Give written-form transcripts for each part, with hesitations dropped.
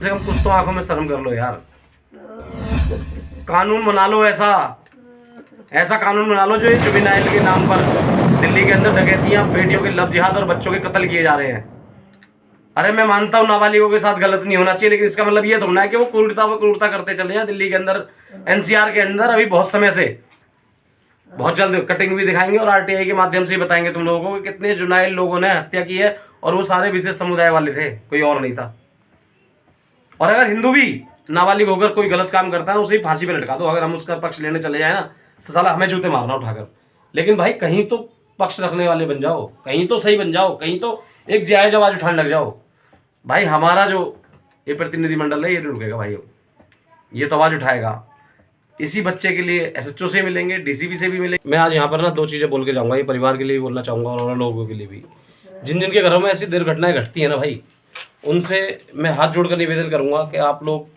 से कम कुछ तो आंखों में शर्म कर लो यार। कानून बना लो, ऐसा कानून बना लो जो ये जुवेनाइल के नाम पर दिल्ली के अंदर डकैतियां, बेटियों के लव जिहाद और बच्चों के कत्ल किए जा रहे हैं। अरे मैं मानता हूँ नाबालिगों के साथ गलत नहीं होना चाहिए, लेकिन इसका मतलब ये थोड़ा है कि वो क्रूरता करते चले जाएं। दिल्ली के अंदर एनसीआर के अंदर अभी बहुत समय से, बहुत जल्द कटिंग भी दिखाएंगे और आरटीआई के माध्यम से बताएंगे तुम लोगों को कि कितने जुवेनाइल लोगों ने हत्या की है, और वो सारे विशेष समुदाय वाले थे, कोई और नहीं था। और अगर हिंदू भी नाबालिग होकर कोई गलत काम करता है उसे ही फांसी पे लटका दो। अगर हम उसका पक्ष लेने चले जाए ना तो साला हमें जूते मारना उठाकर। लेकिन भाई कहीं तो पक्ष रखने वाले बन जाओ, कहीं तो सही बन जाओ, कहीं तो एक जायज आवाज उठाने लग जाओ। भाई हमारा जो ये प्रतिनिधिमंडल है ये नहीं रुकेगा भाई, ये तो आवाज उठाएगा। इसी बच्चे के लिए एसएचओ से मिलेंगे, डीसीपी से भी मिलेंगे। मैं आज यहाँ पर ना दो चीज़ें बोल के जाऊँगा, ये परिवार के लिए भी बोलना चाहूँगा और लोगों के लिए भी। जिन जिनके घरों में ऐसी दुर्घटनाएं घटती है ना भाई, उनसे मैं हाथ जोड़कर निवेदन करूँगा कि आप लोग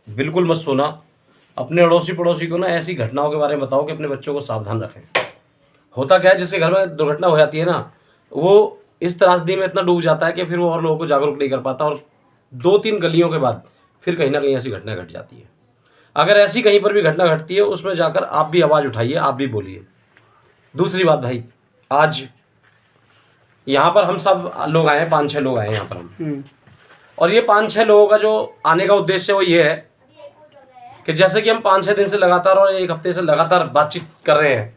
बिल्कुल मत सोना। अपने अड़ोसी पड़ोसी को ना ऐसी घटनाओं के बारे में बताओ कि अपने बच्चों को सावधान रखें। होता क्या है, जिसके घर में दुर्घटना हो जाती है ना, वो इस त्रासदी में इतना डूब जाता है कि फिर वो और लोगों को जागरूक नहीं कर पाता, और 2-3 गलियों के बाद फिर कहीं ना कहीं ऐसी घटना घट जाती है। अगर ऐसी कहीं पर भी घटना घटती है उसमें जाकर आप भी आवाज़ उठाइए, आप भी बोलिए। दूसरी बात भाई, आज यहाँ पर हम सब लोग आए हैं, 5-6 लोग आए हैं यहाँ पर हम, और ये 5-6 लोगों का जो आने का उद्देश्य वो ये है कि जैसे कि हम 5-6 दिन से लगातार और 1 हफ्ते से लगातार बातचीत कर रहे हैं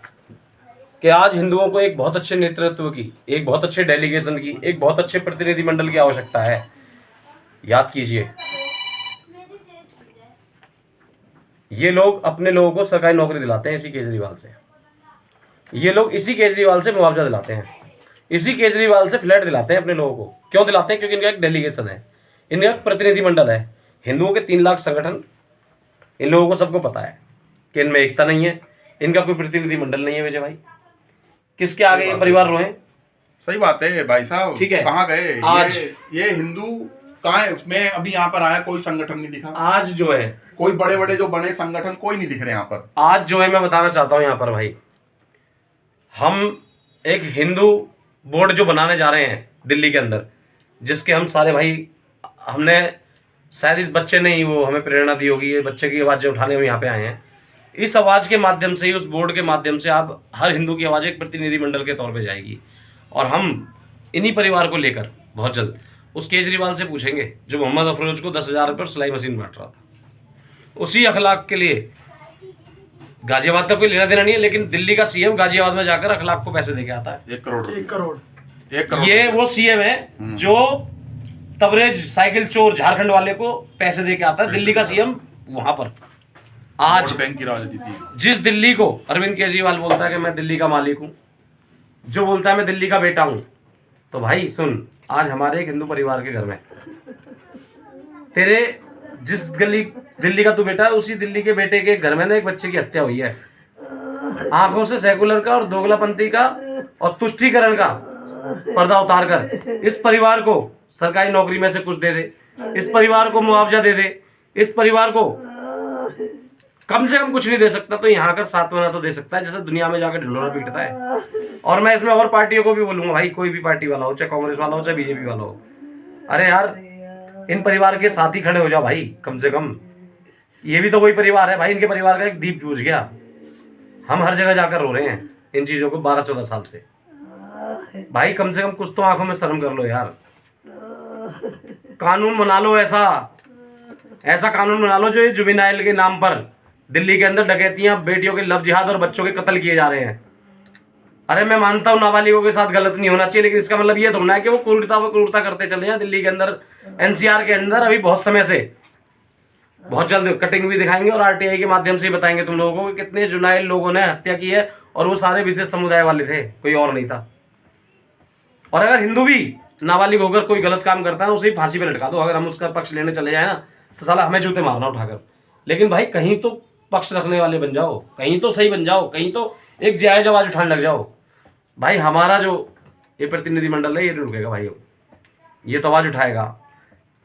कि आज हिंदुओं को एक बहुत अच्छे नेतृत्व की, एक बहुत अच्छे डेलीगेशन की, एक बहुत अच्छे प्रतिनिधिमंडल की आवश्यकता है। याद कीजिए, ये लोग अपने लोगों को सरकारी नौकरी दिलाते हैं इसी केजरीवाल से, ये लोग इसी केजरीवाल से मुआवजा दिलाते हैं, इसी केजरीवाल से फ्लैट दिलाते हैं अपने लोगों को। क्यों दिलाते हैं? क्योंकि इनका एक डेलीगेशन है, इनका एक प्रतिनिधिमंडल है। हिंदुओं के 3 लाख संगठन, इन लोगों को सबको पता है कि इनमें एकता नहीं है, इनका कोई प्रतिनिधिमंडल नहीं है। विजय भाई, किसके आगे ये परिवार रोए? सही बात है भाई साहब, ठीक है। कहाँ गए आज ये हिंदू कहाँ है? उसमें अभी यहाँ पर आया कोई संगठन नहीं दिखा। आज जो है कोई बड़े बड़े जो बने संगठन कोई नहीं दिख रहे यहाँ पर। आज जो है मैं बताना चाहता हूँ यहाँ पर भाई, हम एक हिंदू बोर्ड जो बनाने जा रहे हैं दिल्ली के अंदर, जिसके हम सारे भाई, हमने शायद इस बच्चे ने ही वो हमें प्रेरणा दी होगी, ये बच्चे की आवाज़ उठाने हम यहाँ पे आए हैं। इस आवाज़ के माध्यम से ही, उस बोर्ड के माध्यम से आप हर हिंदू की आवाज़ एक प्रतिनिधिमंडल के तौर पे जाएगी, और हम इन्हीं परिवार को लेकर बहुत जल्द उस केजरीवाल से पूछेंगे जो मोहम्मद अफरोज को 10,000 रुपये सिलाई मशीन बांट रहा था। उसी अखलाक के लिए गाजियाबाद का कोई लेना देना नहीं है, लेकिन दिल्ली का सीएम गाजियाबाद में जाकर अखलाक को पैसे देके आता है। 1 करोड़। ये वो सीएम है जो तबरेज साइकिल चोर झारखंड वाले को पैसे देके आता है, दिल्ली का सीएम वहां पर। आज बैंक की राजनीति, जिस दिल्ली को अरविंद केजरीवाल बोलता है कि मैं दिल्ली का मालिक हूं, जो बोलता है मैं दिल्ली का बेटा हूं, तो भाई सुन, आज हमारे एक हिंदू परिवार के घर में तेरे जिस दिल्ली का तू बेटा है, उसी दिल्ली के बेटे के घर में ना एक बच्चे की हत्या हुई है। आंखों से सेकुलर का और दोगलापंथी का और तुष्टीकरण का पर्दा उतार कर इस परिवार को सरकारी नौकरी में से कुछ दे दे, इस परिवार को मुआवजा दे दे, इस परिवार को कम से कम कुछ नहीं दे सकता तो यहाँ कर 7 महीना तो दे सकता है, जैसे दुनिया में जाकर ढिंढोरा पीटता है। और मैं इसमें और पार्टियों को भी बोलूंगा भाई, कोई भी पार्टी वाला हो, चाहे कांग्रेस वाला हो, चाहे बीजेपी वाला हो, अरे यार इन परिवार के साथ ही खड़े हो जाओ भाई। कम से कम ये भी तो कोई परिवार है भाई, इनके परिवार का एक दीप बुझ गया। हम हर जगह जाकर रो रहे हैं इन चीजों को 12-14 साल से। भाई कम से कम कुछ तो आंखों में शर्म कर लो यार। कानून बना लो, ऐसा कानून बना लो जो ये जुवेनाइल के नाम पर दिल्ली के अंदर डकैतियां, बेटियों के लव जिहाद और बच्चों के कत्ल किए जा रहे हैं। अरे मैं मानता हूँ नाबालिगों के साथ गलत नहीं होना चाहिए, लेकिन इसका मतलब ये थोड़ा है कि वो क्रूरता करते चले जाएं। दिल्ली के अंदर एनसीआर के अंदर अभी बहुत समय से, बहुत जल्द कटिंग भी दिखाएंगे और आरटीआई के माध्यम से बताएंगे तुम लोगों को कि कितने जुवेनाइल लोगों ने हत्या की है, और वो सारे विशेष समुदाय वाले थे, कोई और नहीं था। और अगर हिंदू भी नाबालिग होकर कोई गलत काम करता है उसे ही फांसी पे लटका दो। अगर हम उसका पक्ष लेने चले जाए ना तो साला हमें जूते मारना उठाकर। लेकिन भाई कहीं तो पक्ष रखने वाले बन जाओ, कहीं तो सही बन जाओ, कहीं तो एक जायज आवाज उठाने लग जाओ। भाई हमारा जो ये प्रतिनिधिमंडल है ये नहीं रुकेगा भाई, ये तो आवाज उठाएगा।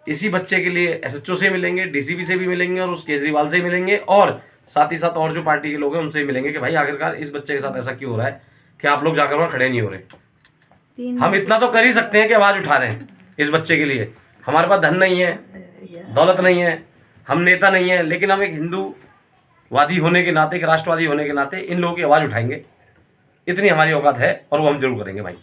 इसी बच्चे के लिए एसएचओ से मिलेंगे, डीसीपी से भी मिलेंगे, और उस केजरीवाल से मिलेंगे, और साथ ही साथ और जो पार्टी के लोग हैं उनसे भी मिलेंगे कि भाई आखिरकार इस बच्चे के साथ ऐसा क्यों हो रहा है कि आप लोग जाकर वहां खड़े नहीं हो रहे। हम इतना तो कर ही सकते हैं कि आवाज उठा रहे हैं इस बच्चे के लिए, हमारे पास धन नहीं है, दौलत नहीं है, हम नेता नहीं है, लेकिन हम एक हिंदूवादी होने के नाते, एक राष्ट्रवादी होने के नाते इन लोगों की आवाज़ उठाएंगे। इतनी हमारी औकात है और वो हम जरूर करेंगे भाई।